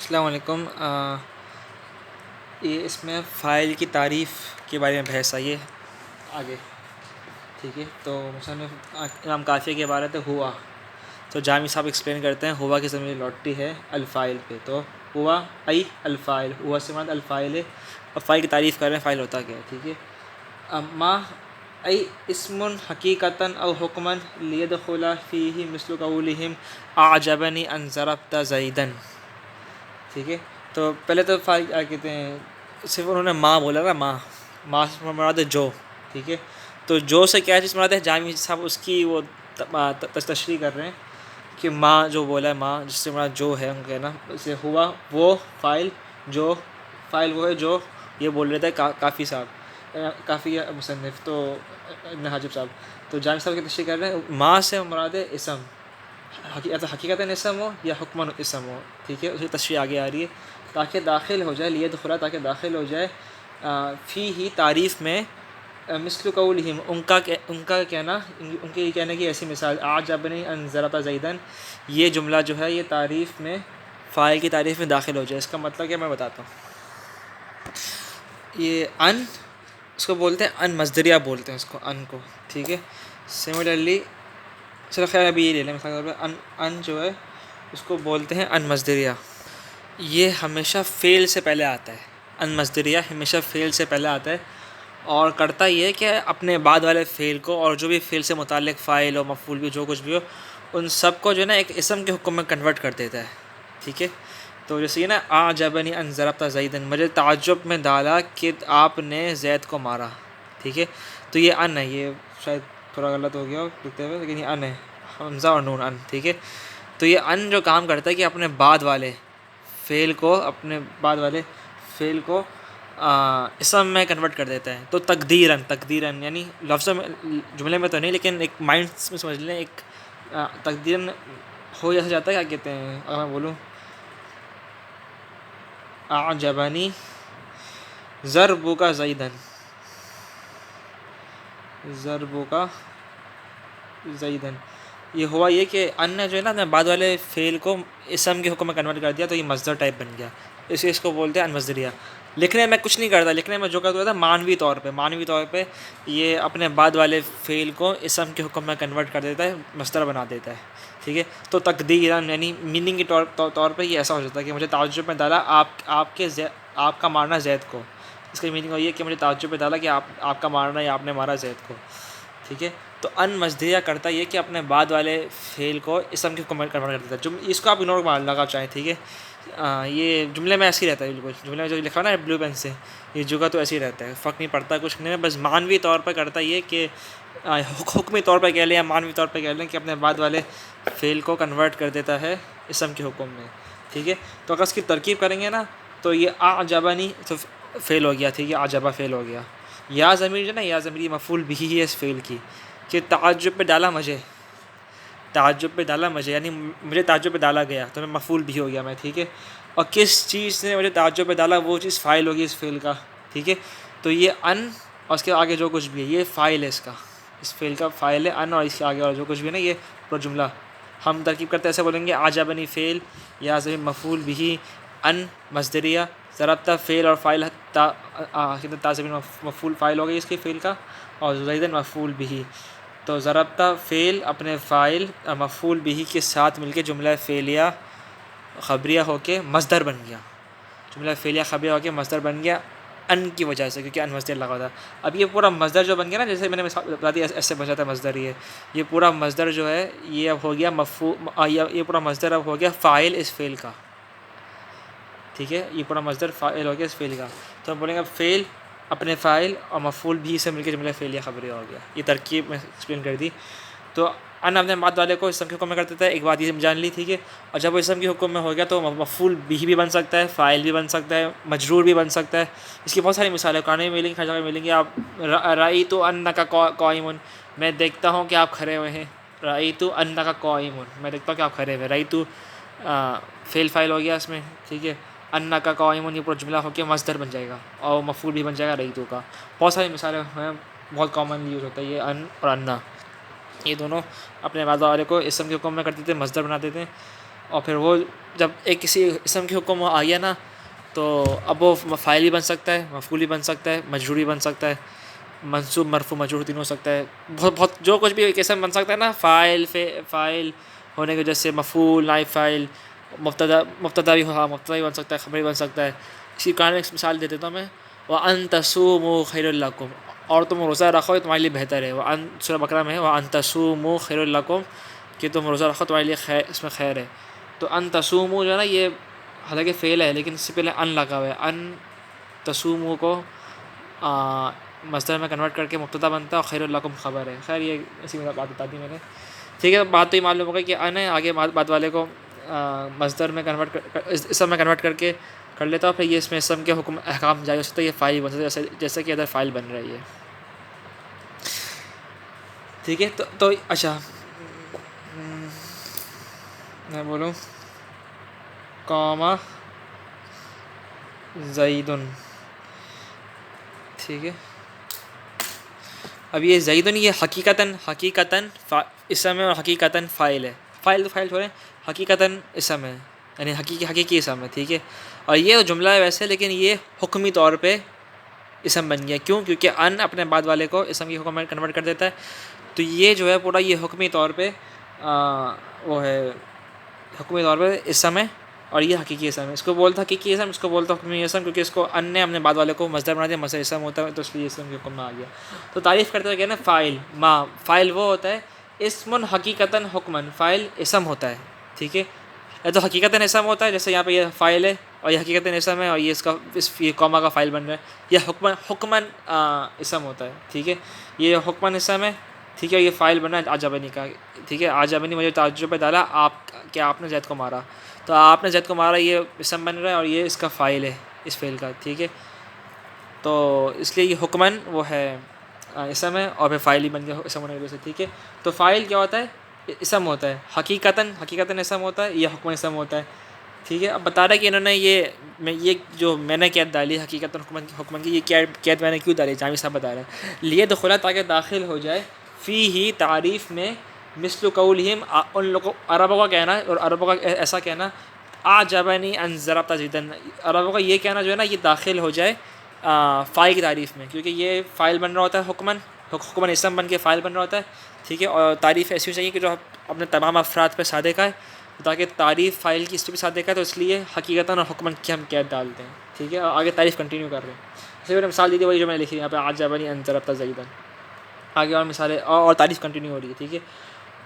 السلام علیکم۔ یہ اس میں فائل کی تعریف کے بارے میں بحث آئی ہے آگے، ٹھیک ہے۔ تو مصنف امام کافی کی عبارت ہے ہوا، تو جامع صاحب ایکسپلین کرتے ہیں ہوا کی ضمیر لوٹتی ہے الفائل پہ، تو ہوا ای الفائل، ہوا سے مراد الفائل ہے، اور فائل کی تعریف کر رہے ہیں فائل ہوتا کیا ہے، ٹھیک ہے۔ ما ای اسم حقیقتاً او حکماً لیدخل فیہ مثل قولہم اعجبنی ان ضربت زیداً، ٹھیک ہے۔ تو پہلے تو فائل کیا کہتے ہیں، صرف انہوں نے ماں بولا نا، ماں سے مراد ہے جو، ٹھیک ہے۔ تو جو سے کیا چیز مراد ہے، جامع صاحب اس کی وہ تشریح کر رہے ہیں کہ ماں جو بولا ہے، ماں جس سے مراد جو ہے ان کا کہنا، اسے ہوا وہ فائل، جو فائل وہ ہے جو یہ بول رہے تھے کافی صاحب، کافی مصنف تو ابن حاجب صاحب، تو جامع صاحب کی تشریح کر رہے ہیں ماں سے مراد ہے اسم، حقیقتاً اسم ہو یا حکماً اسم ہو، ٹھیک ہے۔ اسی تشریح آگے آ رہی ہے تاکہ داخل ہو جائے، لیے دخلا تاکہ داخل ہو جائے فی ہی تعریف میں، مثل قولہم ان کا کہنا، ان کے یہ کہنے کی ایسی مثال، اعجبنی ان ضرب زیداً، یہ جملہ جو ہے یہ تعریف میں، فاعل کی تعریف میں داخل ہو جائے۔ اس کا مطلب کیا میں بتاتا ہوں۔ یہ ان، اس کو بولتے ہیں ان مصدریہ بولتے ہیں اس کو، ان کو، ٹھیک ہے۔ سملرلی چلو خیر ابھی یہ لے لیں مثال کے طور پہ، ان جو ہے اس کو بولتے ہیں ان مصدریہ، یہ ہمیشہ فعل سے پہلے آتا ہے، ان مصدریہ ہمیشہ فعل سے پہلے آتا ہے، اور کرتا یہ ہے کہ اپنے بعد والے فعل کو اور جو بھی فعل سے متعلق فاعل ہو، مفعول بھی، جو کچھ بھی ہو، ان سب کو جو ہے نا ایک اسم کے حکم میں کنورٹ کر دیتا ہے، ٹھیک ہے۔ تو جیسے یہ نا اعجبنی ان ضربت زیداً، مجھے تعجب میں ڈالا کہ آپ نے زید کو مارا، ٹھیک ہے۔ تو یہ ان ہے، یہ شاید تھوڑا غلط ہو گیا لکھتے ہوئے، لیکن یہ ان ہے، حمزہ اور نون، ان، ٹھیک ہے۔ تو یہ ان جو کام کرتا ہے کہ اپنے بعد والے فعل کو، اپنے بعد والے فعل کو اسم میں کنورٹ کر دیتا ہے۔ تو تقدیراً یعنی لفظوں میں، جملے میں تو نہیں لیکن ایک مائنڈ میں سمجھ لیں، ایک تقدیراً ہو جیسا جاتا ہے، کیا کہتے ہیں اگر میں بولوں، اعجبنی ضربک زیداً، ضربک زیداً، یہ ہوا یہ کہ ان نے جو ہے نا اپنے بعد والے فعل کو اسم کے حکم میں کنورٹ کر دیا، تو یہ مصدر ٹائپ بن گیا، اس کو بولتے ہیں ان مصدریہ۔ لکھنے میں کچھ نہیں کرتا، لکھنے میں جو کرتا تھا معنوی طور پہ یہ اپنے بعد والے فعل کو اسم کے حکم میں کنورٹ کر دیتا ہے، مصدر بنا دیتا ہے، ٹھیک ہے۔ تو تقدیراً یعنی میننگ کے طور پہ یہ ایسا ہو جاتا ہے کہ مجھے تعجب میں ڈالا آپ کا مارنا زید کو، اس کی میننگ یہ ہے کہ مجھے تعجب میں ڈالا کہ آپ کا مارنا یا آپ نے مارا زید کو، ٹھیک ہے۔ تو ان مصدریہ کرتا یہ کہ اپنے بعد والے فعل کو اسم کے حکم میں کنورٹ کر دیتا ہے، اس کو آپ اگنور مار لگا چاہیں، ٹھیک ہے۔ یہ جملے میں ایسے ہی رہتا ہے، بالکل جملے میں جو لکھا نا بلو پین سے، یہ جگہ تو ایسے ہی رہتا ہے، فرق نہیں پڑتا کچھ نہیں، بس معنوی طور پر کرتا یہ کہ حکمی طور پہ کہہ لیں یا معنوی طور پہ کہہ لیں کہ اپنے بعد والے فعل کو کنورٹ کر دیتا ہے اسم کے حکم میں، ٹھیک ہے۔ تو اگر اس کی ترکیب کریں گے نا، تو یہ اعجبنی تو فعل ہو گیا، ٹھیک ہے، اعجبہ فعل ہو گیا، یا ضمیر جو نا، یا ضمیر مفعول بھی ہے اس فعل کی، کہ تعجب پہ ڈالا مجھے، یعنی مجھے تعجب پہ ڈالا گیا، تو میں مفعول بھی ہو گیا میں، ٹھیک ہے۔ اور کس چیز نے مجھے تعجب پہ ڈالا، وہ چیز فاعل ہوگی اس فعل کا، ٹھیک ہے۔ تو یہ ان اور اس کے آگے جو کچھ بھی ہے یہ فاعل ہے، اس فعل کا فاعل ہے ان، اور اس کے آگے اور جو کچھ بھی ہے نا یہ پورا جملہ ہم ترکیب کرتے ایسے بولیں گے، اعجبنی فعل، یا ضمیر مفعول بھی، ان مصدریہ، ضربت فعل اور فاعل، تا ضمیر مفعول فاعل ہو گئی اس کے فعل کا، اور زیداً مفعول بھی، تو ضربت فعل اپنے فاعل مفعول بھی کے ساتھ مل کے جملہ فعلیہ خبریہ ہو کے مصدر بن گیا، جملہ فعلیہ خبریہ ہو کے مصدر بن گیا ان کی وجہ سے، کیونکہ ان مصدر لگا تھا۔ اب یہ پورا مصدر جو بن گیا نا، جیسے میں نے بتا دیا ایسے بن جاتا ہے مصدر، یہ پورا مصدر جو ہے یہ اب ہو گیا یہ پورا مصدر اب ہو گیا فاعل اس فعل کا، ٹھیک ہے، یہ پورا مصدر فاعل ہو گیا اس فعل کا۔ تو ہم بولیں گے فعل اپنے فاعل اور مفعول بھی سے مل کے جملہ فعلیہ خبریہ ہو گیا، یہ ترکیب میں ایکسپلین کر دی۔ تو ان اپنے بعد والے کو اسم کے حکم میں کر دیتا ہے، ایک بات یہ جان لی، ٹھیک ہے۔ اور جب وہ اسم کے حکم میں ہو گیا تو مفعول بھی بن سکتا ہے، فاعل بھی بن سکتا ہے، مجرور بھی بن سکتا ہے، اس کی بہت ساری مثالیں قرآن میں ملیں گی، ہر جگہ ملیں گی۔ آپ رأیت انک قائم، میں دیکھتا ہوں کہ آپ کھڑے ہوئے ہیں، رأیت انک قائم، میں دیکھتا ہوں کہ آپ کھڑے ہوئے، رأیت فعل فاعل ہو گیا اس میں، ٹھیک ہے۔ انک قائم یہ پورا جملہ ہو کے مصدر بن جائے گا اور مفعول بھی بن جائے گا رأیت کا۔ بہت ساری مثالیں ہیں، بہت کامنلی یوز ہوتا ہے یہ ان اور انا، یہ دونوں اپنے بعد والے کو اسم کے حکم میں کر دیتے ہیں، مصدر بنا دیتے ہیں۔ اور پھر وہ جب ایک کسی اسم کے حکم آ گیا نا تو اب وہ فاعل بھی بن سکتا ہے، مفعول بھی بن سکتا ہے، مجرور بھی بن سکتا ہے، منصوب مرفوع مجرور تینوں ہو سکتا ہے، بہت جو کچھ بھی ایک اسم بن سکتا ہے نا، فاعل ہونے کی وجہ سے مفعول، نائب فاعل، مبتدا بھی ہاں مبتدا بھی بن سکتا ہے، خبر بھی بن سکتا ہے۔ اسی کارن ایک مثال دے دیتا ہوں میں، وَأَن تَصُومُوا خَيْرٌ لَكُمْ، اور تم روزہ رکھو یہ تمہارے لیے بہتر ہے۔ سورہ بقرہ میں ہے وَأَن تَصُومُوا خَيْرٌ لَكُمْ، کہ تم روزہ رکھو تمہارے لیے خیر، اس میں خیر ہے۔ تو ان تصوموا جو ہے نا یہ حالانکہ فعل ہے لیکن اس سے پہلے ان لگا ہوا ہے، ان تصوموا کو مصدر میں کنورٹ کر کے مبتدا بنتا ہے اور خیر لکم خبر ہے۔ خیر یہ اسی میں بات بتا دی میں نے، ٹھیک ہے۔ بات تو یہ معلوم ہو گئی کہ ان ہے، آگے بعد والے کو مصدر میں کنورٹ اسم میں کنورٹ کر کے کر لیتا ہوں، پھر یہ اس میں اسم کے حکم احکام جائے ہو سکتا ہے، یہ فاعل بن سکتا ہے جیسے کہ ادھر فاعل بن رہی ہے، ٹھیک ہے۔ تو اچھا میں بولوں قام زیدن، ٹھیک ہے۔ اب یہ زیدن یہ حقیقتاً اسم ہے اور حقیقتاً فاعل ہے، فاعل تو فاعل تھوڑے حقیقتاً اسم ہے، یعنی حقیقی اسم ہے، ٹھیک ہے۔ اور یہ جملہ ہے ویسے لیکن یہ حکمی طور پہ اسم بن گیا، کیوں؟ کیونکہ ان اپنے بعد والے کو اسم کی حکم میں کنورٹ کر دیتا ہے، تو یہ جو ہے پورا یہ حکمی طور پہ وہ ہے، حکمی طور پہ اسم ہے اور یہ حقیقی اسم ہے۔ اس کو بولتا حقیقی اسم، اس کو بولتا حکمی اسم، کیونکہ اس کو ان نے اپنے بعد والے کو مصدر بنا دیا، مصدر اسم ہوتا ہے تو اس لیے اسم کے حکم میں آ گیا۔ تو تعریف کرتے ہوئے نا فاعل فاعل وہ ہوتا ہے اسم حقیقتاً حکمن، فاعل اسم ہوتا ہے، ٹھیک ہے۔ یا تو حقیقتاً اسم ہوتا ہے جیسے یہاں پہ یہ فاعل ہے اور یہ حقیقتاً اسم ہے اور یہ یہ قوما کا فاعل بن رہا ہے، یہ حکماً اسم ہوتا ہے، ٹھیک ہے۔ یہ حکماً اسم ہے، ٹھیک ہے۔ یہ فاعل بنا ہے عجبنی کا، ٹھیک ہے۔ عجبنی مجھے تعجب ڈالا آپ نے زید کو مارا، تو آپ نے زید کو مارا یہ اسم بن رہا ہے اور یہ اس کا فاعل ہے اس فعل کا، ٹھیک ہے۔ تو اس لیے یہ حکماً وہ ہے اسم ہے اور پھر فاعل ہی بن گیا اسم ہونے کی وجہ سے، ٹھیک ہے۔ تو فاعل کیا ہوتا ہے؟ اسم ہوتا ہے، حقیقتاً اسم ہوتا ہے، یہ حکماً اسم ہوتا ہے، ٹھیک ہے۔ اب بتا رہا ہے کہ انہوں نے یہ جو میں نے قید ڈالی حقیقتاً حکماً کی، یہ قید میں نے کیوں ڈالی؟ جامع صاحب بتا رہے ہیں لیے دخلا تاکہ داخل ہو جائے فی ہی تعریف میں، مثل قولہم ان لوگوں عربوں کا کہنا، اور عربوں کا ایسا کہنا اعجبنی ان ضربت زیدن، عربوں کا یہ کہنا جو ہے نا یہ داخل ہو جائے فاعل کی تعریف میں، کیونکہ یہ فاعل بن رہا ہوتا ہے حکماً اسم بن کے فاعل بن رہا ہوتا ہے، ٹھیک ہے۔ اور تعریف ایسی ہو چاہیے کہ جو اپنے تمام افراد پہ صادق ہے، تاکہ تعریف فاعل کی اس پہ بھی صادق ہے، تو اس لیے حقیقتاً اور حکماً کی ہم قید ڈالتے ہیں، ٹھیک ہے۔ اور آگے تعریف کنٹینیو کر رہے ہیں، جیسے میں نے مثال دی تھی وہی جو میں نے لکھی یہاں پہ اعجبنی ان ضربت زیدن، آگے اور مثالیں اور تعریف کنٹینیو ہو رہی ہے، ٹھیک ہے۔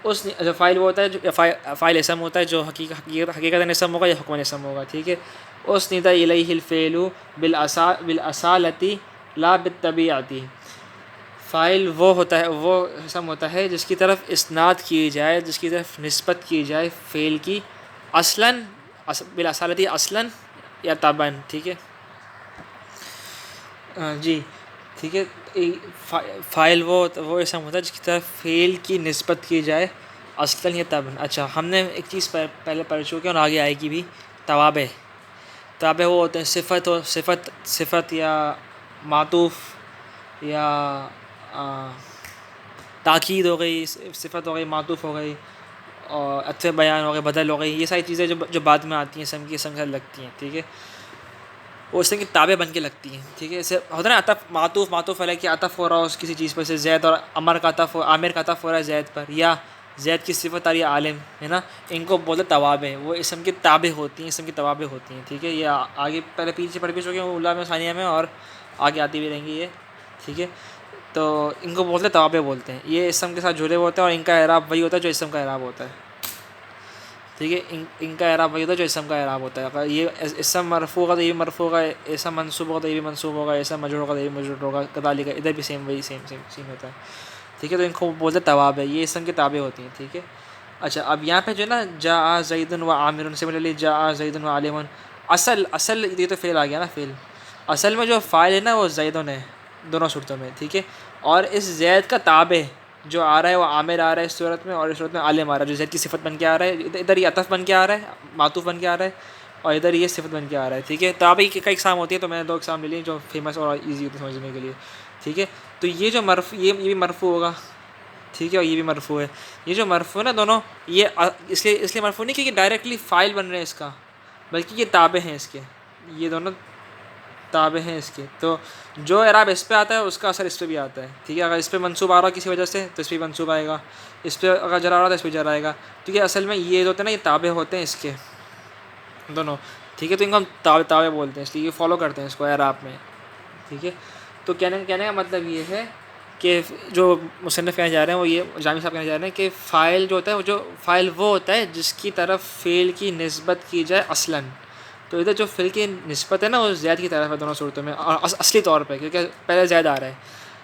اس فاعل وہ ہوتا ہے جو فاعل اسم ہوتا ہے جو حقیقتاً اسم ہوگا یا حکماً اسم ہوگا، ٹھیک ہے۔ اسند الیہ الفعل بالاصالۃ لا بالطبیعۃ، فاعل وہ ہوتا ہے، وہ اسم ہوتا ہے جس کی طرف اسناد کی جائے، جس کی طرف نسبت کی جائے فعل کی اصلاً بالاصالۃ اصلاً یا طبعاً، ٹھیک ہے جی، ٹھیک ہے۔ فاعل وہ اسم ہوتا ہے جس کی طرف فعل کی نسبت کی جائے اصلاً یا طبعاً۔ اچھا ہم نے ایک چیز پہلے پڑھ چکے ہیں اور آگے آئے گی بھی، تابع وہ ہوتے ہیں صفت یا معطوف یا تاکید ہو گئی، صفت ہو گئی، معطوف ہو گئی اور عطف بیان ہو گئی، بدل ہو گئی، یہ ساری چیزیں جو بعد میں آتی ہیں اسم کے ساتھ لگتی ہیں، ٹھیک ہے، وہ اسم کی تابع بن کے لگتی ہیں، ٹھیک ہے۔ اسے ہوتا ہے نا عطف، معطوف علیہ کہ عطف ہو رہا ہو کسی چیز پر، سے زید اور عامر کا عطف ہو رہا ہے زید پر، یا زید کی صفت آ رہی ہے عالم، ہے نا، ان کو بولتے توابع، وہ اسم کی تابع ہوتی ہیں، اسم کی توابع ہوتی ہیں، ٹھیک ہے۔ یہ آگے پہلے پیچھے پڑھ بھی چکے ہیں اولیاء میں ثانیہ میں اور آگے آتی بھی رہیں گی یہ، ٹھیک ہے۔ تو ان کو بولتے توابع بولتے ہیں، یہ اسم کے ساتھ جڑے ہوئے ہوتے ہیں اور ان کا اعراب وہی ہوتا ہے جو اسم کا اعراب ہوتا ہے، ٹھیک ہے۔ ان کا اعراب وہی ہوتا ہے جو اسم کا اعراب ہوتا ہے، اگر یہ اسم مرفوع ہوگا تو یہ بھی مرفوع ہوگا، اسم منصوب ہوگا تو یہ بھی منصوب ہوگا، اسم مجرور ہوگا تو یہ بھی مجرور ہوگا، کذالک ادھر بھی سیم سین ہوتا ہے، ٹھیک ہے۔ تو ان کو بولتے توابع، یہ اسم کے تابع ہوتی ہیں، ٹھیک ہے۔ اچھا اب یہاں پہ جو ہے نا جاء زید و عامر، سملرلی جاء زید و عالم، اصل یہ تو فعل آ گیا نا، فعل اصل میں جو فاعل ہے نا وہ زیدن ہے دونوں صورتوں میں، ٹھیک ہے۔ اور اس زید کا تابع جو آ رہا ہے وہ عامر آ رہا ہے اس صورت میں، اور اس صورت میں عالم آ رہا ہے، جو زید کی صفت بن کے آ رہا ہے، ادھر یہ عطف بن کے آ رہا ہے، معطوف بن کے آ رہا ہے، اور ادھر یہ صفت بن کے آ رہا ہے، ٹھیک ہے۔ تابع کی کئی اقسام ہوتی ہیں، تو میں نے 2 اقسام لے لی جو فیمس اور ایزی ہوتی ہے سمجھنے کے لیے، ٹھیک ہے۔ تو یہ جو یہ بھی مرفوع ہوگا، ٹھیک ہے، اور یہ بھی مرفوع ہے. یہ جو مرفوع ہے نا دونوں، یہ اس لیے مرفوع نہیں کیونکہ ڈائریکٹلی فاعل بن رہے ہیں اس کا، بلکہ یہ تابع ہیں اس کے، یہ دونوں تابع ہیں اس کے. تو جو اعراب اس پہ آتا ہے اس کا اثر اس پہ بھی آتا ہے. ٹھیک ہے، اگر اس پہ منصوب آ رہا کسی وجہ سے تو اس پہ منصوب آئے گا، اس پہ اگر جر آ رہا تو اس پہ جر آئے گا. کیونکہ اصل میں یہ جو ہوتے ہیں نا یہ تابع ہوتے ہیں اس کے دونوں. ٹھیک ہے، تو ان کو ہم تابع بولتے ہیں، اس لیے یہ فالو کرتے ہیں اس کو اعراب میں. ٹھیک ہے، تو کہنے کا مطلب یہ ہے کہ جو مصنف کہنے جا رہے ہیں وہ یہ جامی صاحب کہنے جا رہے ہیں کہ فاعل جو ہوتا ہے فاعل وہ ہوتا ہے جس کی طرف فعل کی نسبت کی جائے اصلاً. تو ادھر جو فعل کی نسبت ہے نا وہ زید کی طرف ہے دونوں صورتوں میں، اور اصلی طور پہ کیونکہ پہلے زید آ رہا ہے.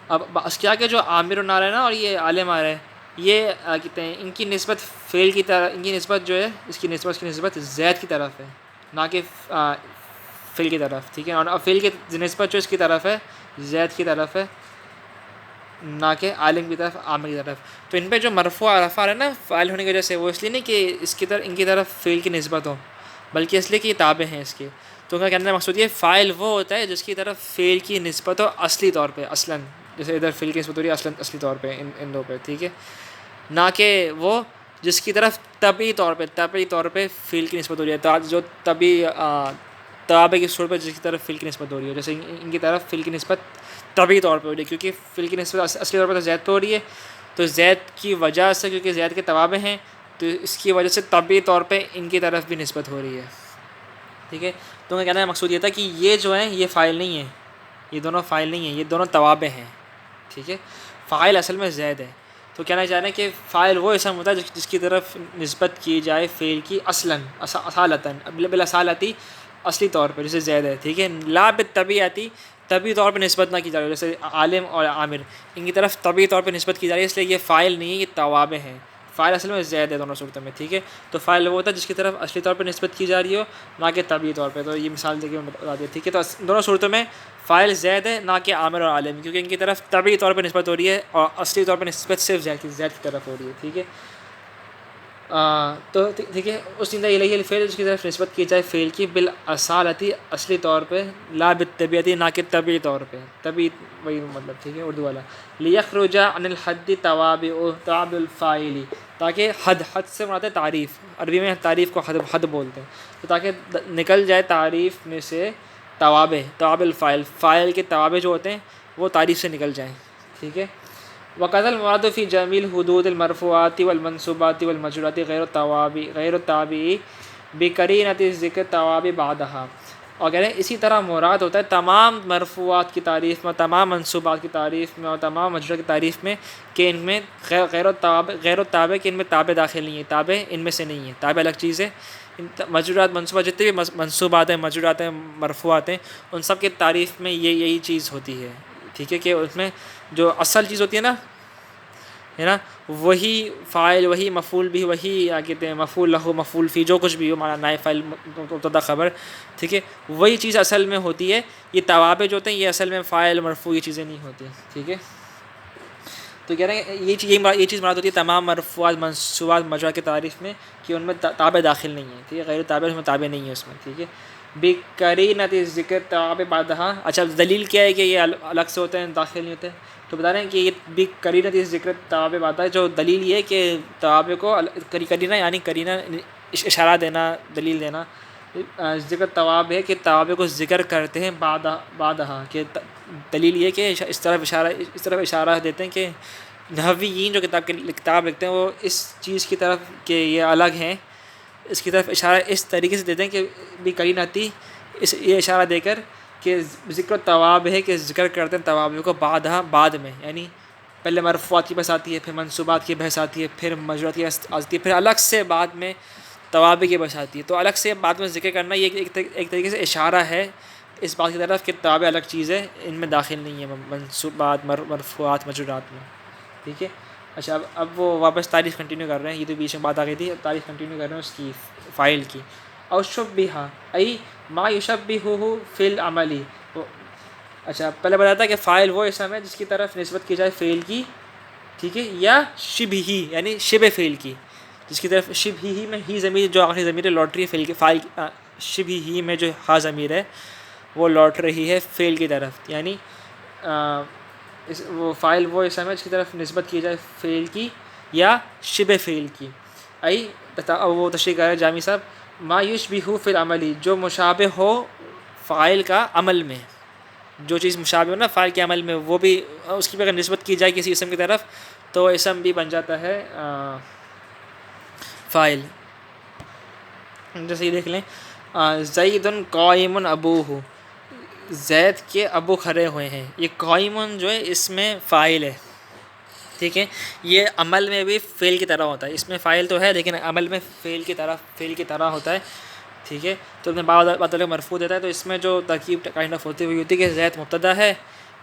اب اس کیا کہ جو عامر آ رہا ہے نا اور یہ عالم آ رہا ہے، یہ کہتے ہیں ان کی نسبت فعل کی طرف، ان کی نسبت جو ہے اس کی نسبت زید کی طرف ہے، نہ کہ فعل کی طرف. ٹھیک ہے، اور فعل کی نسبت جو اس کی طرف ہے زید کی طرف ہے، نہ کہ عالم کی طرف، عامر کی طرف. تو ان پہ جو مرفوع رفع ہے نا فاعل ہونے کی وجہ سے، وہ اس لیے نہیں کہ اس کی طرف ان کی طرف فعل کی نسبت ہو، بلکہ اس لیے کہ یہ تابع ہیں اس کے. تو ان کا کہنے کا مقصود یہ فاعل وہ ہوتا ہے جس کی طرف فعل کی نسبت ہو اصلی طور پہ اصلاً، جیسے ادھر فعل کی نسبت ہو رہی ہے اصلی طور پہ ان دو پہ. ٹھیک ہے، نہ کہ وہ جس کی طرف طبعی طور پہ فعل کی نسبت ہو رہی ہے، جو طبعی تابع کی صورت پہ جس کی طرف فعل کی نسبت ہو رہی ہے. جیسے ان کی طرف فعل کی نسبت طبعی طور پہ ہو رہی ہے، کیونکہ فعل کی نسبت اصلی طور پہ تو زید پہ ہو رہی ہے، تو زید کی وجہ سے کیونکہ زید کے توابع ہیں تو اس کی وجہ سے طبعی طور پہ ان کی طرف بھی نسبت ہو رہی ہے. ٹھیک ہے، تو میں کہنا ہے مقصود یہ تھا کہ یہ جو ہیں یہ فاعل نہیں ہیں، یہ دونوں فاعل نہیں ہیں، یہ دونوں توابع ہیں. ٹھیک ہے، فاعل اصل میں زید ہے. تو کہنا چاہ رہے ہیں کہ فاعل وہ اسم ہوتا ہے جس کی طرف نسبت کی جائے فعل کی اصلاً اصالتاً بالاصالتی اصلی طور پر، جیسے زید ہے. ٹھیک ہے، لا بالطبیعتی طبعی طور پہ نسبت نہ کی جا رہی ہے، جیسے عالم اور عامر ان کی طرف طبعی طور پہ نسبت کی جا رہی ہے، اس لیے یہ فاعل نہیں ہے، یہ توابع ہیں. فاعل اصل میں زید ہے دونوں صورتوں میں. ٹھیک ہے، تو فاعل وہ ہوتا ہے جس کی طرف اصلی طور پہ نسبت کی جا رہی ہو، نہ کہ طبعی طور پہ. تو یہ مثال دے کے بتا دیا. ٹھیک ہے، تو دونوں صورتوں میں فاعل زید ہے نہ کہ عامر اور عالم، کیونکہ ان کی طرف طبعی طور پہ نسبت ہو رہی ہے اور اصلی طور پہ نسبت صرف زید کی طرف ہو رہی ہے. ٹھیک ہے، تو ٹھیک ہے، اس زندہ الہی الفعل جس کی طرف نسبت کی جائے فعل کی بالاصالتی اصلی طور پہ، لا بالطبیعتی نہ کہ طبعی طور پہ. طبعی وہی مطلب. ٹھیک ہے، اردو والا لیخرج عن الحد توابع الفاعل، تاکہ حد سے مراد ہے تعریف، عربی میں تعریف کو حد بولتے ہیں. تو تاکہ نکل جائے تعریف میں سے توابع الفاعل، فاعل کے توابع جو ہوتے ہیں وہ تعریف سے نکل جائیں. ٹھیک ہے، وقذا المراد فی جمیع حدود المرفوعات والمنصوبات والمجرورات غیر التابع بقرینۃ ذکر توابع بعدها. اور کہہ رہے ہیں اسی طرح مراد ہوتا ہے تمام مرفوعات کی تعریف میں، تمام منصوبات کی تعریف میں اور تمام مجرورات کی تعریف میں کہ ان میں غیر التابع کہ ان میں تابع داخل نہیں ہے، تابع ان میں سے نہیں ہے، تابع الگ چیز ہے. مجرورات منصوبات جتنے بھی منصوبات ہیں، مجرورات ہیں، مرفوعات ہیں، ان سب کی تعریف میں یہی چیز ہوتی ہے. ٹھیک ہے، کہ اس میں جو اصل چیز ہوتی ہے نا وہی فاعل، وہی مفعول بھی، وہی کہتے ہیں مفعول لہ، مفعول فی، جو کچھ بھی ہو ہمارا نائب فاعل مبتدا خبر. ٹھیک ہے، وہی چیز اصل میں ہوتی ہے. یہ توابع جو ہوتے ہیں یہ اصل میں فاعل مرفوع یہ چیزیں نہیں ہوتی. ٹھیک ہے، تو کہہ رہے ہیں یہ چیز مراد ہوتی ہے تمام مرفوعات منصوبات مجرورات کی تعریف میں کہ ان میں تابع داخل نہیں ہے. ٹھیک ہے، غیر تابع اس میں تابع نہیں ہے اس میں. ٹھیک ہے، بقرینۃ ذکر توابع بعدها. اچھا، دلیل کیا ہے کہ یہ الگ سے ہوتے ہیں، داخل نہیں ہوتے؟ تو بتا رہے ہیں کہ یہ بقرینۃ ذکر توابع بعدها، جو دلیل یہ ہے کہ توابع کو قرینہ یعنی قرینہ اشارہ دینا، دلیل دینا. ذکر توابع ہے کہ توابع کو ذکر کرتے ہیں بعدها، کہ دلیل یہ کہ اس طرف اشارہ دیتے ہیں کہ نحویین جو کتاب لکھتے ہیں وہ اس چیز کی طرف کہ یہ الگ ہیں، اس کی طرف اشارہ اس طریقے سے دیتے ہیں کہ بھی قرینتی یہ اشارہ دے کر کہ ذکر توابع ہے کہ ذکر کرتے ہیں توابع کو بعد میں، یعنی پہلے مرفوعات کی بحث آتی ہے، پھر منصوبات کی بحث آتی ہے، پھر مجرورات کی بحث آتی ہے، پھر الگ سے بعد میں توابع کی بحث آتی ہے. تو الگ سے بعد میں ذکر کرنا یہ ایک طریقے سے اشارہ ہے اس بات کی طرف کہ توابع الگ چیز ہے، ان میں داخل نہیں ہے منصوبات، مرفوعات، مجرورات میں. ٹھیک ہے، اچھا اب وہ واپس تعریف کنٹینیو کر رہے ہیں. یہ تو بیچ میں بات آ گئی تھی، تعریف کنٹینیو کر رہے ہیں اس کی فاعل کی. اور شبیہ ای ما یشبہہ فی العمل. اچھا، پہلے بتایا تھا کہ فاعل وہ اسم ہے جس کی طرف نسبت کی جائے فعل کی. ٹھیک ہے، یا شبہی یعنی شبہ فعل کی، جس کی طرف شبہی میں ہی ضمیر جو آخری ضمیر لوٹ رہی ہے فعل کی، فاعل شبہی میں جو ہا ضمیر ہے وہ لوٹ رہی ہے فعل کی طرف. یعنی وہ فائل وہ اسم ہے جس کی طرف نسبت کی جائے فعل کی یا شبہ فعل کی. وہ تشریح کر رہے ہیں جامی صاحب، ما یشبہ فی العملی، جو مشابہ ہو فاعل کا عمل میں، جو چیز مشابہ ہو نا فاعل کے عمل میں، وہ بھی اس کی بھی اگر نسبت کی جائے کسی اسم کی طرف تو اسم بھی بن جاتا ہے فاعل. جیسے یہ دیکھ لیں زید قائم ابوہ، زید کے ابو کھڑے ہوئے ہیں. یہ قائم جو ہے اس میں فاعل ہے، ٹھیک ہے. یہ عمل میں بھی فعل کی طرح ہوتا ہے، اس میں فاعل تو ہے لیکن عمل میں فعل کی طرح ہوتا ہے، ٹھیک ہے. تو اپنے بات مرفوع دیتا ہے تو اس میں جو ترکیب کائنڈ آف ہوتی ہوئی ہوتی ہے کہ زید مبتدا ہے،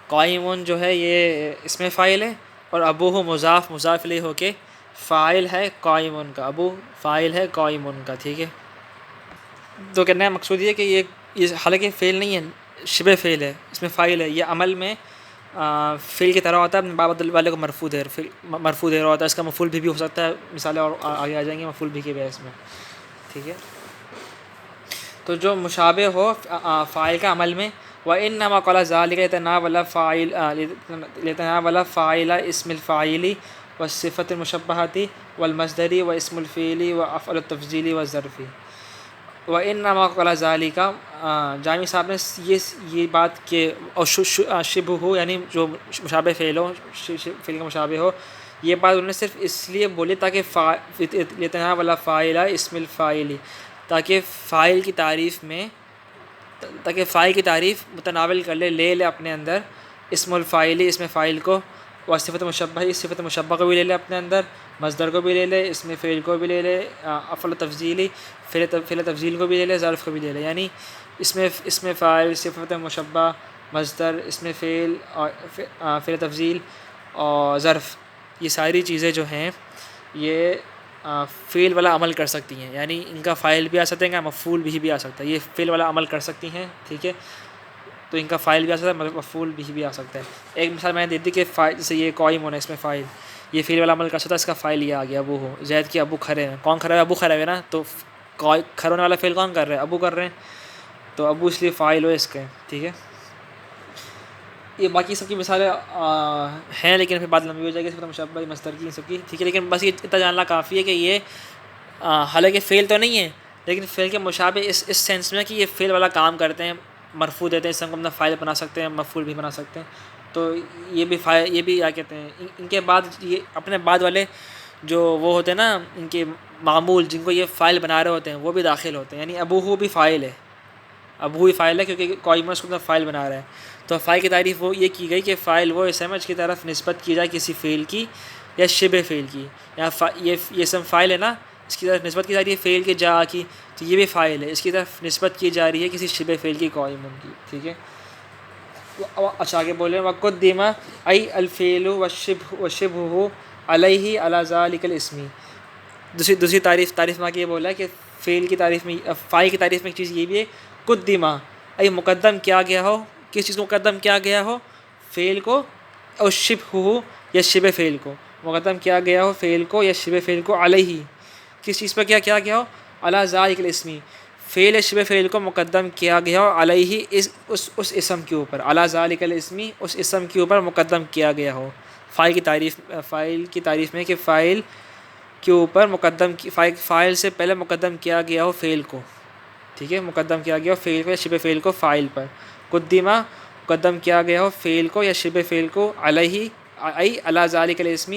قائم جو ہے یہ اس میں فاعل ہے، اور ابوہ مضاف الیہ ہو کے فاعل ہے قائم کا، ابو فاعل ہے قائم کا، ٹھیک ہے. تو کہنا ہے مقصود یہ کہ یہ حالانکہ فعل نہیں ہے، شبہ فعل ہے، اس میں فاعل ہے. یہ عمل میں فعل کی طرح ہوتا ہے، باب والے کو مرفوع دے رہا ہوتا ہے. اس کا مفعول بھی ہو سکتا ہے، مثالیں اور آگے آ جائیں گے مفعول بھی کے بحث میں، ٹھیک ہے. تو جو مشابہ ہو فاعل کا عمل میں، وَإِنَّمَا قَالَ ذَلِكَ لِيَتَنَاوَلَ فَاعِلَ اسم الفاعل والصفة المشبہة والمصدر واسم الفعل وافعل التفضیل والظرف. وَإِنَّمَا قَالَ ذَلِكَ، جامی صاحب نے یہ بات کہ شبہ ہو یعنی جو مشابہ فعل ہو، فعل کا مشابہ ہو، یہ بات انہوں نے صرف اس لیے بولی تاکہ لِيَتَنَاوَلَ فَاعِلَ اسم الفاعل، تاکہ فاعل کی تعریف متناول کر لے اپنے اندر اسم الفاعل، اسم فاعل کو، اور صفت مشبہ، صفت مشبہ کو بھی لے لے اپنے اندر، مصدر کو بھی لے لے، اسم فعل کو بھی لے لے، افعل تفضیلی فعل تفضیل کو بھی لے لے، ظرف کو بھی لے لے. یعنی اسم فاعل، صفت مشبہ، مصدر، اسم فعل اور فعل تفضیل اور ظرف، یہ ساری چیزیں جو ہیں یہ فعل والا عمل کر سکتی ہیں. یعنی ان کا فاعل بھی آ سکتا ہے، ان کا مفعول بھی آ سکتا ہے. یہ فعل والا عمل کر سکتی ہیں، ٹھیک ہے. تو ان کا فاعل بھی آ سکتا ہے، مفعول بھی آ سکتا ہے. ایک مثال میں نے دے دی کہ جیسے یہ قائم ہونا اس میں فاعل، یہ فعل والا عمل کر سکتا ہے، اس کا فاعل یہ آ گیا ابو ہو، زید کے ابو کھڑے ہیں. کون کھڑا ہے؟ ابو کھڑے ہوئے نا. تو کھڑے ہونے والا فعل کون کر رہے ہیں؟ ابو کر رہے ہیں. تو ابو اس لیے فاعل ہو اس کے، ٹھیک ہے. یہ باقی سب کی مثالیں ہیں لیکن پھر بعد لمبی ہو جائے گی، صفت مشبہ مصدر کی، ان سب کی، ٹھیک ہے. لیکن بس یہ اتنا جاننا کافی ہے کہ یہ حالانکہ فعل تو نہیں ہے لیکن فعل کے مشابہ اس سینس میں کہ یہ فعل والا کام کرتے ہیں، مرفوع دیتے ہیں، اس کو اپنا فاعل بنا سکتے ہیں، مفعول بھی بنا سکتے ہیں. تو یہ بھی کیا کہتے ہیں ان کے بعد یہ اپنے بعد والے جو وہ ہوتے ہیں نا ان کے معمول، جن کو یہ فاعل بنا رہے ہوتے ہیں، وہ بھی داخل ہوتے ہیں. یعنی ابو ہو بھی فاعل ہے، ابو ہی فاعل ہے کیونکہ قائم اس کو اپنا فاعل بنا رہا ہے. تو فاعل کی تعریف وہ یہ کی گئی کہ فاعل وہ اسم ہے جس کی طرف نسبت کی جائے کسی فعل کی یا شبہ فعل کی. یا یہ اسم فاعل ہے نا، اس کی طرف نسبت کی جا رہی ہے فعل کے جا کی، تو یہ بھی فاعل ہے، اس کی طرف نسبت کی جا رہی ہے کسی شبہ فعل کی قائم کی، ٹھیک ہے. اچھا آگے بولے وقدم ای الفعل وشبہ علیہ علی ذلک الاسم. دوسری تعریف میں یہ بولا کہ فعل کی تعریف میں، فاعل کی تعریف میں ایک چیز یہ بھی ہے قدمہ، ای مقدم کیا گیا ہو، کس چیز کو مقدم کیا گیا ہو؟ فعل کو، اور شبہ یا شبہ فعل کو مقدم کیا گیا ہو، فعل کو یا شبہ فعل کو، علیہ کس چیز پر کیا گیا ہو؟ علی ذلک الاسم، فعل یا شبہ فعل کو مقدم کیا گیا ہو، علیہ اس اسم کے اوپر، علی ذلک الاسم اس اسم کے اوپر مقدم کیا گیا ہو. فاعل کی تعریف میں کہ فاعل کے اوپر مقدم، فاعل سے پہلے مقدم کیا گیا ہو فعل کو، ٹھیک ہے. مقدم کیا گیا ہو فعل کو یا شبہ فعل کو فاعل پر. قدمہ مقدم کیا گیا ہو فعل کو یا شبہ فعل کو، علیہ ای علی ذلک الاسم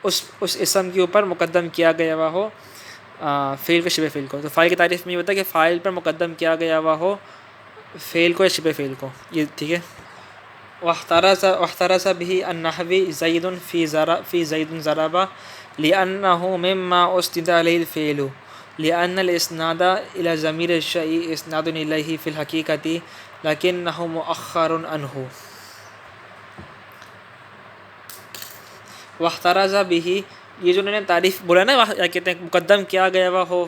اس اسم کے اوپر مقدم کیا گیا ہوا ہو فعل کو شبہ فعل کو. تو فاعل کی تعریف میں یہ ہوتا ہے کہ فاعل پر مقدم کیا گیا ہوا ہو فعل کو یا شبہ فعل کو، یہ ٹھیک ہے. واحترز به النحوی زید فی زید ضرب لأنه مما اسند علیہ الفعل لأن الاسناد الى ضمیر الشیء اسناد الیہ فی الحقیقۃ لکنہ مؤخر عنہ. واحترز به، یہ جو انہوں نے تعریف بولا نا، کہتے ہیں مقدم کیا گیا ہوا ہو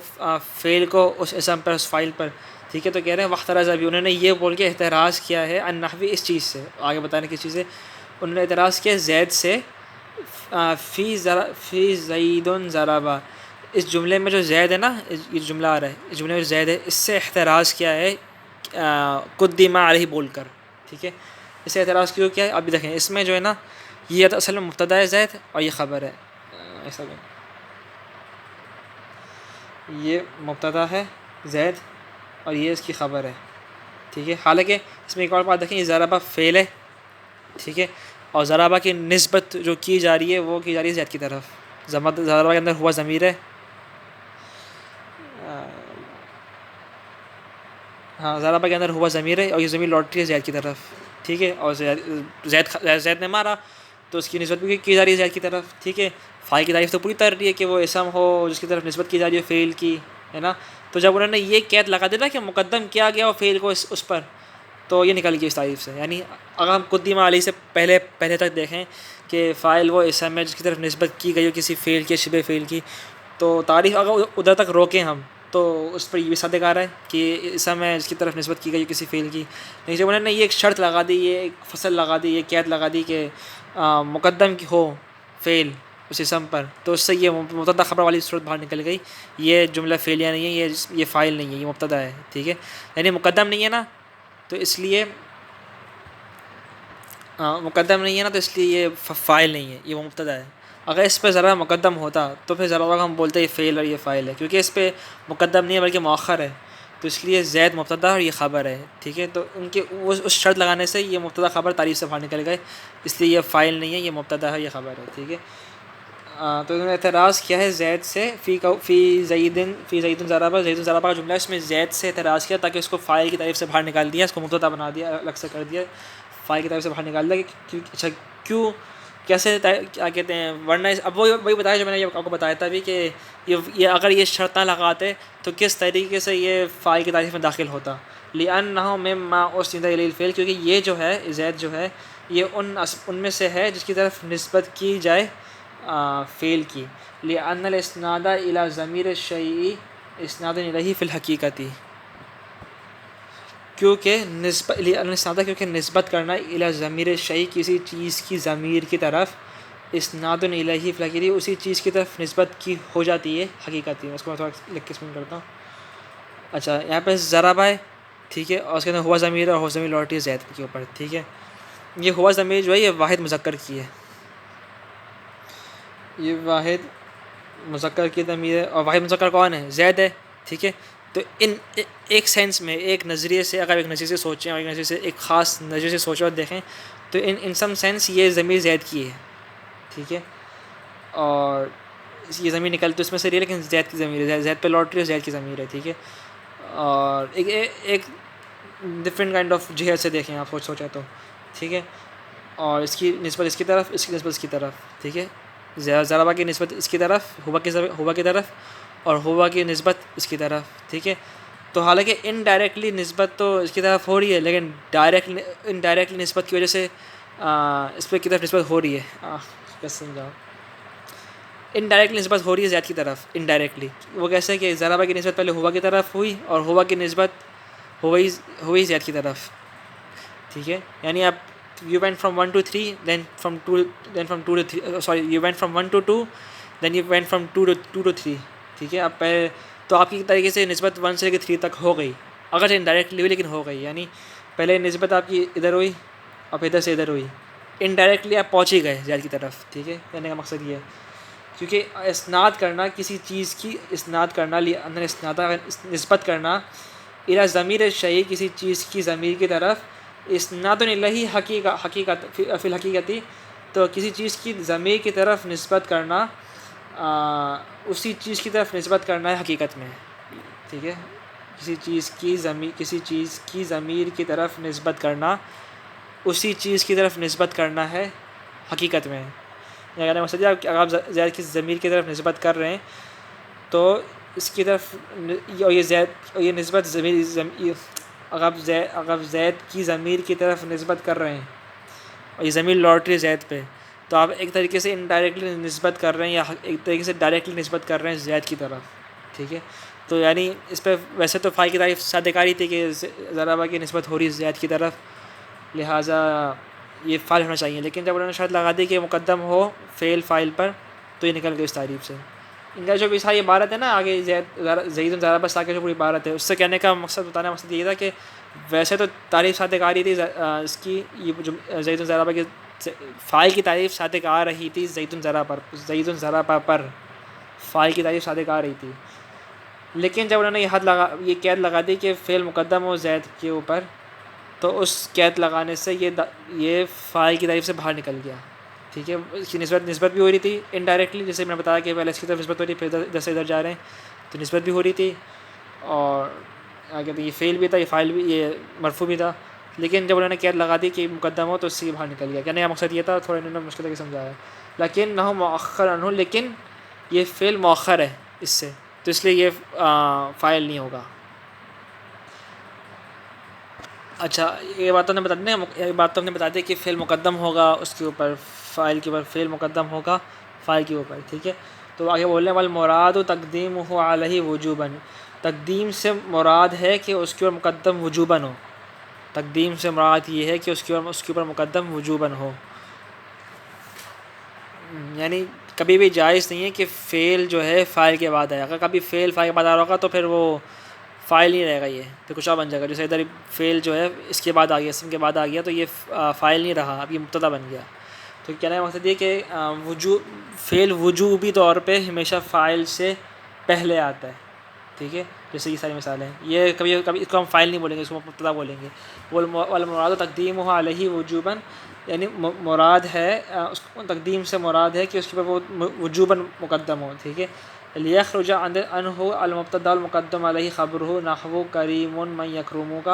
فعل کو اس اسم پر، اس فاعل پر، ٹھیک ہے. تو کہہ رہے ہیں واحترز به، انہوں نے یہ بول کے احتراز کیا ہے النحوی اس چیز سے، آگے بتانے کس چیز سے انہوں نے اعتراض کیا زید سے، فی زید ضرب، اس جملے میں جو زید ہے نا، یہ جملہ آ رہا ہے، اس جملے میں جو زید ہے اس سے احتراز کیا ہے قدمہ علیہ بول کر، ٹھیک ہے. اس سے اعتراض کیوں کیا ہے ابھی دیکھیں. اس میں جو ہے نا یہ تو اصل میں مبتدا ہے زید اور یہ خبر ہے. ایسا یہ مبتدا ہے زید اور یہ اس کی خبر ہے. ٹھیک ہے. حالانکہ اس میں ایک اور بات دیکھیں، یہ ضربہ فعل ہے. ٹھیک ہے. اور ضربہ کی نسبت جو کی جا رہی ہے وہ کی جا رہی ہے زید کی طرف. ضربہ کے اندر ہوا ضمیر ہے. ہاں، ضربہ کے اندر ہوا ضمیر ہے اور یہ ضمیر لوٹ رہی ہے زید کی طرف. ٹھیک ہے. اور زید نے مارا تو اس کی نسبت بھی کی جا رہی ہے زید کی طرف. ٹھیک ہے. فاعل کی تعریف تو پوری طرح رہی ہے کہ وہ اسم ہو جس کی طرف نسبت کی جا رہی ہے فعل کی، ہے نا. تو جب انہوں نے یہ قید لگا دیا کہ مقدم کیا گیا اور فعل کو اس پر، تو یہ نکل گئی اس تعریف سے. یعنی اگر ہم قدیمہ علیہ سے پہلے تک دیکھیں کہ فاعل وہ اسم ہے جس کی طرف نسبت کی گئی ہو کسی فعل کے شبہ فعل کی، تو تعریف اگر ادھر تک روکیں ہم تو اس پر یہ بھی صادق آ رہا ہے کہ اسم ہے جس کی طرف نسبت کی گئی کسی فعل کی. لیکن جب انہوں نے یہ ایک شرط لگا دی، یہ ایک فصل لگا دی، یہ قید لگا دی کہ مقدم کی ہو فعل اس اسم پر، تو اس سے یہ مبتدا خبر والی صورت باہر نکل گئی. یہ جملہ فعلیہ نہیں ہے، یہ فاعل نہیں ہے، یہ مبتدا ہے. ٹھیک ہے. یعنی مقدم نہیں ہے نا، تو اس لیے مقدم نہیں ہے نا تو اس لیے یہ فاعل نہیں ہے، یہ وہ مبتدا ہے. اگر اس پہ ذرا مقدم ہوتا تو پھر ذرا ہم بولتے یہ فعل اور یہ فاعل ہے، کیونکہ اس پہ مقدم نہیں ہے بلکہ مؤخر ہے، تو اس لیے زید مبتدا اور یہ خبر ہے. ٹھیک ہے. تو ان کے اس شرط لگانے سے یہ مبتدا خبر تعریف سے باہر نکل گئے، اس لیے یہ فاعل نہیں ہے، یہ مبتدا ہے، یہ خبر ہے. ٹھیک ہے. تو انہوں نے اعتراض کیا ہے زید سے، فی زید ضربہ، زید ضربہ کا جملہ ہے، اس میں زید سے اعتراض کیا تاکہ اس کو فاعل کی تعریف سے باہر نکال دیا، اس کو مبتدا بنا دیا، الگ سے کر دیا، فاعل کی طرف سے باہر نکال دیا کہ اچھا کیوں، کیسے، کیا کہتے ہیں. ورنہ اب وہی بتایا جو میں نے آپ کو بتایا تھا ابھی کہ یہ اگر یہ شرط نہ لگاتے تو کس طریقے سے یہ فاعل کی تعریف میں داخل ہوتا. لِأَنَّهُ مِمَّا أُسْنِدَ إِلَيْهِ الْفِعْلِ، کیونکہ یہ جو ہے زید جو ہے یہ ان میں سے ہے جس کی طرف نسبت کی جائے فعل کی. لِأَنَّ الْإِسْنَادَ إِلَى ضَمِيرِ الشَّيْءِ إِسْنَادٌ إِلَيْهِ فِي الْحَقِيقَةِ، کیونکہ نسبت کرنا الی ضمیر الشیء کسی چیز کی ضمیر کی طرف، اسناد الیہ فی الحقیقہ اسی چیز کی طرف نسبت کی ہو جاتی ہے حقیقت میں. اس کو میں تھوڑا لکھ کے ایکسپلین کرتا ہوں. اچھا، یہاں پہ ضربہ ہے. ٹھیک ہے. اور اس کے اندر ہوا ضمیر اور ہوا ضمیر لوٹی ہے زید کے اوپر. ٹھیک ہے. یہ ہوا ضمیر جو ہے یہ واحد مذکر کی ہے، یہ واحد مذکر کی ضمیر ہے. اور واحد مذکر کون ہے؟ زید ہے. ٹھیک ہے. تو ان ایک سینس میں، ایک نظریے سے، اگر ایک نظریے سے سوچیں اور ایک نظریے سے، ایک خاص نظریے سے سوچیں اور دیکھیں تو ان سم سینس یہ ضمیر زید کی ہے. ٹھیک ہے. اور یہ ضمیر نکل تو اس میں سے رہی ہے لیکن زید کی ضمیر ہے، زید پہ لوٹ رہی ہے، زید کی ضمیر ہے. ٹھیک ہے. اور ایک ڈفرینٹ کائنڈ آف جہت سے دیکھیں آپ سوچیں تو. ٹھیک ہے. اور اس کی نسبت اس کی طرف، اس کی نسبت اس کی طرف. ٹھیک ہے. ضربہ کی نسبت اس کی طرف، ہوا کی طرف، اور ہوا کی نسبت اس کی طرف. ٹھیک ہے. تو حالانکہ انڈائریکٹلی نسبت تو اس کی طرف ہو رہی ہے لیکن انڈائریکٹلی نسبت کی وجہ سے اس پہ کی طرف نسبت ہو رہی ہے. کیسے سمجھاؤ؟ انڈائریکٹلی نسبت ہو رہی ہے زید کی طرف انڈائریکٹلی. وہ کیسے کہ ضربہ کی نسبت پہلے ہوا کی طرف ہوئی اور ہوا کی نسبت ہوئی زید کی طرف. ٹھیک ہے. یعنی آپ you went from 1 to 3 then from 2 to 3 sorry you went from 1 to 2 then you went from 2 to 3. ٹھیک ہے. اب پہلے تو آپ کی طریقے سے نسبت 1 سے لے کے 3 تک ہو گئی، اگرچہ انڈائریکٹلی ہوئی لیکن ہو گئی. یعنی پہلے نسبت آپ کی ادھر ہوئی اور پھر ادھر سے ادھر ہوئی، انڈائریکٹلی آپ پہنچ ہی گئے زید کی طرف. ٹھیک ہے. کہنے کا مقصد یہ ہے کیونکہ اسناد کرنا کسی چیز کی، اسناد کرنا اندر اسناد نسبت کرنا الی ضمیر الشیء کسی چیز کی ضمیر کی طرف، اسناد الیہ حقیقت فی الحقیقتی، تو کسی چیز کی ضمیر کی طرف نسبت کرنا اسی چیز کی طرف نسبت کرنا ہے حقیقت میں. ٹھیک ہے. کسی چیز کی ضمیر کی طرف نسبت کرنا اسی چیز کی طرف نسبت کرنا ہے حقیقت میں. یعنی مقصد یہ اگر آپ زید کی ضمیر کی طرف نسبت کر رہے ہیں تو اس کی طرف یہ نسبت ضمیر اگر آپ زید کی ضمیر کی طرف نسبت کر رہے ہیں اور یہ ضمیر لوٹ رہی ہے زید پہ، تو آپ ایک طریقے سے انڈائریکٹلی نسبت کر رہے ہیں یا ایک طریقے سے ڈائریکٹلی نسبت کر رہے ہیں زید کی طرف. ٹھیک ہے. تو یعنی اس پہ ویسے تو فاعل کی تعریف سادہ کاری تھی کہ ضربہ کی نسبت ہو رہی ہے زید کی طرف، لہٰذا یہ فاعل ہونا چاہیے. لیکن جب انہوں نے شرط لگا دی کہ مقدم ہو فعل فاعل پر تو یہ نکل گئی اس تعریف سے. ان کا جو بھی ساری عبارت ہے نا آگے زید ضربہ ساکن جو پوری عبارت ہے، اس سے کہنے کا مقصد، بتانے کا مقصد یہ تھا کہ ویسے تو تعریف سادہ کاری تھی اس کی، یہ زید ضربہ کی فائل کی تعریف صادق آ رہی تھی زیدن ضرب پر، فائل کی تعریف صادق آ رہی تھی، لیکن جب انہوں نے یہ قید لگا دی کہ فعل مقدم ہو زید کے اوپر، تو اس قید لگانے سے یہ فائل کی تعریف سے باہر نکل گیا، ٹھیک ہے. اس کی نسبت بھی ہو رہی تھی انڈائریکٹلی، جیسے میں نے بتایا کہ پہلے اس کی طرف نسبت ہو رہی، پھر ادھر سے ادھر جا رہے ہیں تو نسبت بھی ہو رہی تھی، اور کہتے ہیں یہ فعل بھی تھا، یہ فائل بھی، یہ مرفوع بھی تھا. لیکن جب انہوں نے قید لگا دی کہ مقدم ہو تو اس سے باہر نکل گیا. کہنے کا مقصد یہ تھا، تھوڑا انہوں نے مشکل سے سمجھایا، لیکن نہ مؤخر عنہ، لیکن یہ فعل مؤخر ہے اس سے، تو اس لیے یہ فائل نہیں ہوگا. اچھا یہ بات تو نے بتا دیں، یہ بات تو ہم نے بتا دی کہ فعل مقدم ہوگا اس کے اوپر، فائل کے اوپر فعل مقدم ہوگا فائل کے اوپر، ٹھیک ہے. تو آگے بول رہے ہیں والمراد تقدیمہ علیہ وجوباً، تقدیم سے مراد ہے کہ اس کے اوپر مقدم وجوباً ہو، تقدیم سے مراد یہ ہے کہ اس کے اوپر مقدم وجوباً ہو. یعنی کبھی بھی جائز نہیں ہے کہ فعل جو ہے فائل کے بعد آئے. اگر کبھی فعل فائل کے بعد آ رہا ہوگا تو پھر وہ فائل نہیں رہے گا، یہ پھر کچھ اور بن جائے گا. جیسے ادھر فعل جو ہے اس کے بعد آ گیا، اسم کے بعد آ گیا، تو یہ فائل نہیں رہا، اب یہ مبتدا بن گیا. تو کہنے کا مقصد یہ کہ فعل وجوبی طور پہ ہمیشہ فائل سے پہلے آتا ہے، ٹھیک ہے. جیسے یہ ساری مثالیں ہیں، یہ کبھی اس کو ہم فائل نہیں بولیں گے، اس کو مبتدا بولیں گے. والمراد تقدیمہ علیہ وجوباً، یعنی مراد ہے اس کو تقدیم سے مراد ہے کہ اس کے اوپر وہ وجوباً مقدم ہو، ٹھیک ہے. لیخرج عنہ المبتدا المقدم علیہ خبرہ نحو کریم من یکرمک.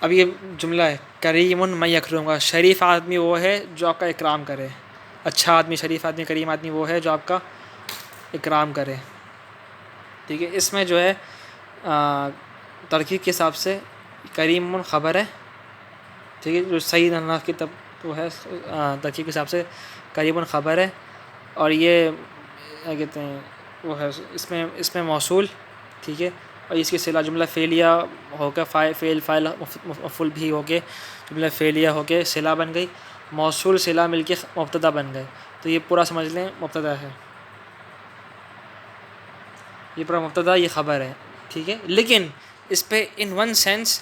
اب یہ جملہ ہے کریم من یکرمک، شریف آدمی وہ ہے جو آپ کا اکرام کرے، اچھا آدمی، شریف آدمی، کریم آدمی وہ ہے جو آپ کا اکرام کرے، ٹھیک ہے. اس میں جو ہے ترکیب کے حساب سے کریم من خبر ہے، ٹھیک ہے، جو صحیح اللہ کی وہ ہے ترکیب کے حساب سے کریم من خبر ہے، اور یہ کیا کہتے ہیں وہ ہے اس میں موصول، ٹھیک ہے. اور اس کی صلہ جملہ فعلیہ ہو کے فعل مفعول بھی ہو کے جملہ فعلیہ ہو کے صلہ بن گئی، موصول صلہ مل کے مبتدا بن گئے. تو یہ پورا سمجھ لیں مبتدا ہے، یہ پورا مبتدا، یہ خبر ہے، ٹھیک ہے. لیکن اس پہ ان ون سینس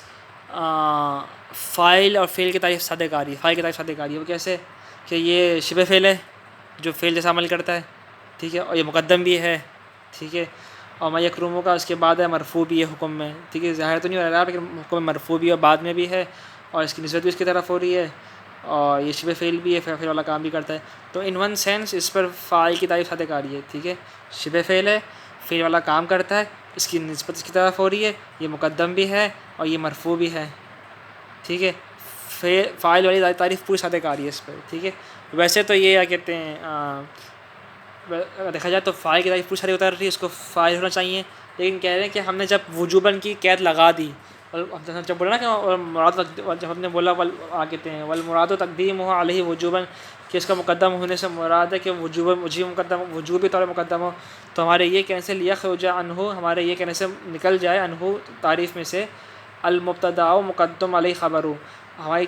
فائل اور فعل کی تعریف صادق آ رہی ہے. فائل کی تعریف صادق آ رہی ہے، وہ کیسے کہ یہ شبہ فعل ہے جو فعل جیسا عمل کرتا ہے، ٹھیک ہے، اور یہ مقدم بھی ہے، ٹھیک ہے. اور من یکرمک کا اس کے بعد ہے مرفوع بھی ہے حکم میں، ٹھیک ہے. ظاہر تو نہیں ہو رہا لیکن حکم میں مرفوع بھی ہے اور بعد میں بھی ہے، اور اس کی نسبت بھی اس کی طرف ہو رہی ہے، اور یہ شبہ فعل بھی ہے، فعل والا کام بھی کرتا ہے. تو ان ون سینس اس پر فاعل کی تعریف صادق آ رہی ہے، ٹھیک ہے. شبہ فعل ہے، فعل والا کام کرتا ہے، اس کی نسبت اس کی طرف ہو رہی ہے، یہ مقدم بھی ہے اور یہ مرفوع بھی ہے، ٹھیک ہے. فاعل والی تعریف پوری صادق آ رہی ہے اس پر، ٹھیک ہے. ویسے تو یہ کیا کہتے ہیں اگر دیکھا جائے تو فاعل کی تعریف پوری صادق اتر رہی ہے، اس کو فاعل ہونا چاہیے. لیکن کہہ رہے ہیں کہ ہم نے جب وجوباً کی قید لگا دی، جب بولا نا کہ مراد، جب ہم نے بولا کہتے ہیں والمراد تقدیمہ علیہ وجوباً، کہ اس کا مقدم ہونے سے مراد ہے کہ وجوبی طور پر مقدم ہو، تو ہمارے یہ کہنے سے لیخرج عنہ، ہمارے یہ کہنے سے نکل جائے عنہ تعریف میں سے المبتدا مقدم علیہ خبر، ہمارے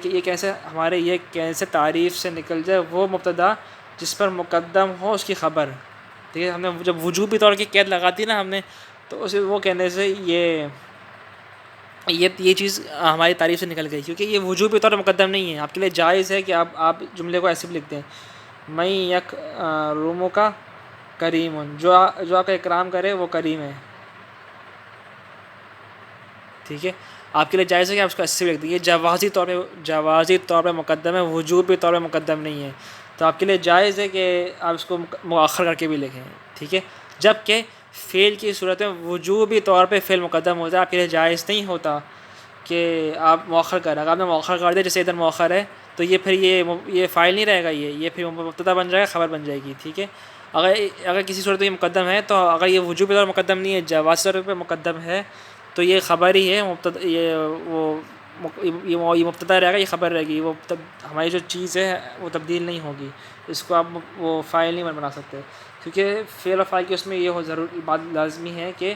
یہ کہنے سے تعریف سے نکل جائے وہ مبتدا جس پر مقدم ہو اس کی خبر، ٹھیک ہے. ہم نے جب وجوبی طور کی قید لگا دی نا ہم نے، تو اسے وہ کہنے سے یہ چیز ہماری تعریف سے نکل گئی، کیونکہ یہ وجوبی طور پر مقدم نہیں ہے. آپ کے لیے جائز ہے کہ آپ جملے کو ایسے بھی لکھ دیں من یکرمک کریم، جو آپ کا اکرام کرے وہ کریم ہے، ٹھیک ہے. آپ کے لیے جائز ہے کہ آپ اس کو ایسے بھی لکھ دیں. یہ جوازی طور پہ مقدم ہے، وجوبی طور پہ مقدم نہیں ہے. تو آپ کے لیے جائز ہے کہ آپ اس کو مؤخر کر کے بھی لکھیں، ٹھیک ہے. جبکہ فعل کی صورت میں وجوبی طور پہ فعل مقدم ہوتا ہے، آپ کے لیے جائز نہیں ہوتا کہ آپ مؤخر کریں. اگر آپ نے مؤخر کر دیا، جیسے ادھر مؤخر ہے، تو یہ پھر یہ فاعل نہیں رہے گا، یہ پھر مبتدا بن جائے گا، خبر بن جائے گی، ٹھیک ہے. اگر کسی صورت میں یہ مقدم ہے، تو اگر یہ وجوبی طور پہ مقدم نہیں ہے، جوازی طور پہ مقدم ہے، تو یہ خبر ہی ہے، یہ مبتدا رہے گا، یہ خبر رہے گی. وہ ہماری جو چیز ہے وہ تبدیل نہیں ہوگی، اس کو آپ وہ فاعل نہیں بنا سکتے، کیونکہ فعل اور فاعل کی اس میں یہ ضروری بات لازمی ہے کہ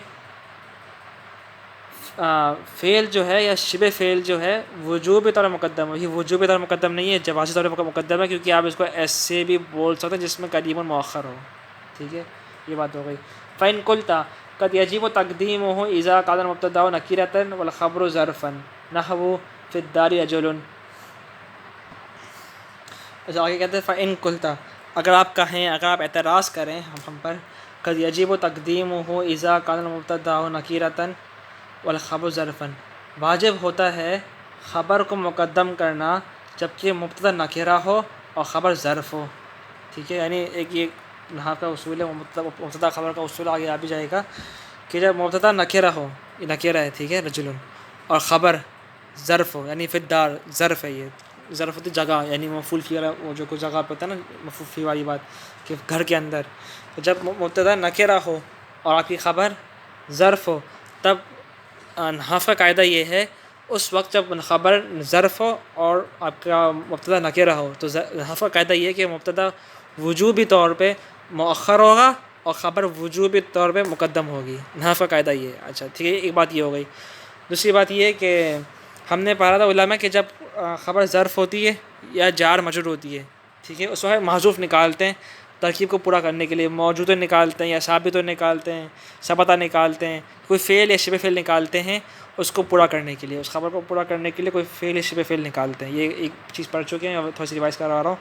فعل جو ہے یا شبہ فعل جو ہے وجوبی طور پر مقدم ہے. یہ وجوبی طور پر مقدم نہیں ہے، جوازی طور پر مقدم ہے، کیونکہ آپ اس کو ایسے بھی بول سکتے ہیں جس میں قدیم مؤخر ہو، ٹھیک ہے. یہ بات ہو گئی. فَإِن قُلْتَ قد يجب تقدیمہ اذا كان المبتدا نکرة والخبر ظرفا نحو فی الدار رجل. اچھا آگے کہتے ہیں فَإِن قُلْتَ، اگر آپ کہیں، اگر آپ اعتراض کریں ہم پر، قد یجب تقدیمہ اذا کان المبتدأ نکیرۃ والخبر ظرفا، واجب ہوتا ہے خبر کو مقدم کرنا جبکہ مبتدا نکرہ ہو اور خبر ظرف ہو. ٹھیک ہے، یعنی ایک یہ نحو کا اصول ہے، مبتدا خبر کا اصول آگے آ بھی جائے گا کہ جب مبتدا نکرہ ہو، یہ نکرہ ہے ٹھیک ہے رجل، اور خبر ظرف ہو، یعنی فی الدار ظرف ہے، یہ ظرف ہوتی جگہ، یعنی مفعول فی والا وہ جو کوئی جگہ پہ ہوتا ہے نا مفعول فی والی بات کہ گھر کے اندر. تو جب مبتدا نکرہ ہو اور آپ کی خبر ظرف ہو تب نحو کا قاعدہ یہ ہے اس وقت جب خبر ظرف ہو اور آپ کا مبتدا نکرہ ہو تو نحو کا قاعدہ یہ ہے کہ مبتدا وجوبی طور پہ مؤخر ہوگا اور خبر وجوبی طور پہ مقدم ہوگی. نحو کا قاعدہ یہ ہے. اچھا ٹھیک ہے، ایک بات یہ ہو گئی. دوسری بات یہ ہے کہ ہم نے پڑھا تھا علماء کہ جب خبر ظرف ہوتی ہے یا جار مجرور ہوتی ہے ٹھیک ہے، اس وقت محذوف نکالتے ہیں ترکیب کو پورا کرنے کے لیے، موجودہ نکالتے ہیں یا ثابت نکالتے ہیں، ثبتہ نکالتے ہیں، کوئی فعل یا شبہ فعل نکالتے ہیں اس کو پورا کرنے کے لیے، اس خبر کو پورا کرنے کے لیے کوئی فعل یا شبہ فعل نکالتے ہیں. یہ ایک چیز پڑھ چکے ہیں اور تھوڑی سی ریوائز کرا رہا ہوں.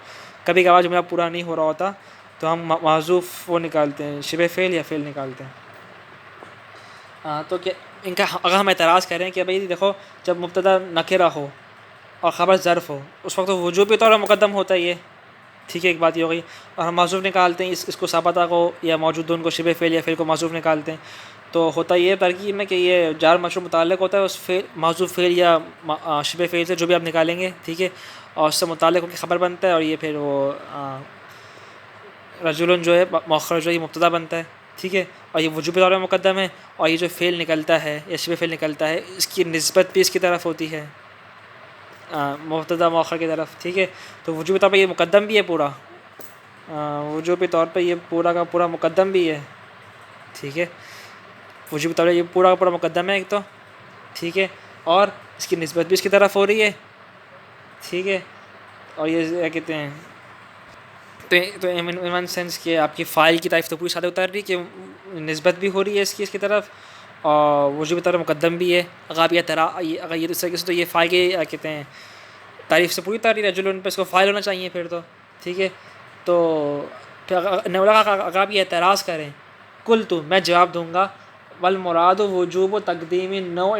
کبھی کبھار جملہ پورا نہیں ہو رہا ہوتا تو ہم محذوف وہ نکالتے ہیں، شبہ فعل یا فعل نکالتے ہیں. تو کہ ان کا اگر ہم اعتراض کریں کہ بھئی دیکھو جب مبتدا نکرہ ہو اور خبر ظرف ہو اس وقت تو وجوبی طور پر مقدم ہوتا ہے یہ ٹھیک ہے، ایک بات یہ ہو گئی. اور ہم معذوف نکالتے ہیں اس کو ثابتہ کو یا موجودہ کو شبہ فعل یا فعل کو معذوف نکالتے ہیں. تو ہوتا یہ ترکیب میں کہ یہ جار مجرور متعلق ہوتا ہے اس فعل معذوف فعل یا شبہ فعل سے جو بھی آپ نکالیں گے ٹھیک ہے، اور اس سے متعلق ہو کے خبر بنتا ہے، اور یہ پھر وہ رجل جو ہے مؤخر جو ہے یہ مبتدا بنتا ہے ٹھیک ہے، اور یہ وجوبی طور پر مقدم ہے. اور یہ جو فعل نکلتا ہے یا شبہ فعل نکلتا ہے اس کی نسبت بھی اس کی طرف ہوتی ہے مبتدا مؤخر کی طرف ٹھیک ہے. تو وجوبی طور پر یہ مقدم بھی ہے پورا، وجوبی طور پر یہ پورا کا پورا مقدم بھی ہے ٹھیک ہے، وجوبی طور پر یہ پورا کا پورا مقدم ہے ایک تو ٹھیک ہے، اور اس کی نسبت بھی اس کی طرف ہو رہی ہے ٹھیک ہے. اور یہ کیا کہتے ہیں تو ان ون سینس کہ آپ کی فائل کی طرف تو پوری سادہ اتر رہی کہ نسبت بھی ہو رہی ہے اس کی طرف، اور وجوبی طور پر مقدم بھی ہے. اگر آپ اگر یہ اس طریقے سے تو یہ فائل کے کیا کہتے ہیں تعریف سے پوری تعریف رجل پہ اس کو فائل ہونا چاہیے پھر تو ٹھیک ہے. تو پھر اگر آپ یہ اعتراض کریں کل تو میں جواب دوں گا والمراد وجوب تقدیم النوع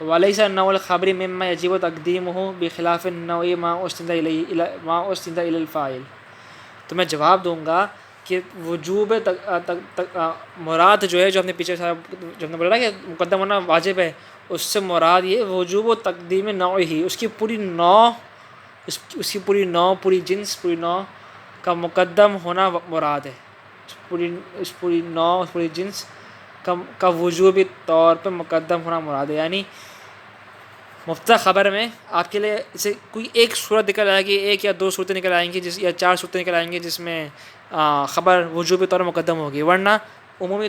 وليس النوع الخبر مما يجب تقديمه بخلاف النوع ما استند الى الفاعل. تو میں جواب دوں گا کہ وجوب مراد جو ہے جو ہم نے پیچھے جو ہم نے بولا کہ مقدم ہونا واجب ہے، اس سے مراد یہ وجوب و تقدیم نوع ہی، اس کی پوری نوع، اس کی پوری نوع، پوری جنس، پوری نوع کا مقدم ہونا مراد ہے. اس پوری نوع، پوری جنس کا وجوبی طور پہ مقدم ہونا مراد ہے. یعنی مبتدا خبر میں آپ کے لیے اسے کوئی ایک صورت نکل آئے گی، ایک یا دو صورتیں نکل آئیں گی یا چار صورتیں نکل آئیں گی جس میں خبر وجوبی طور پر مقدم ہوگی، ورنہ عمومی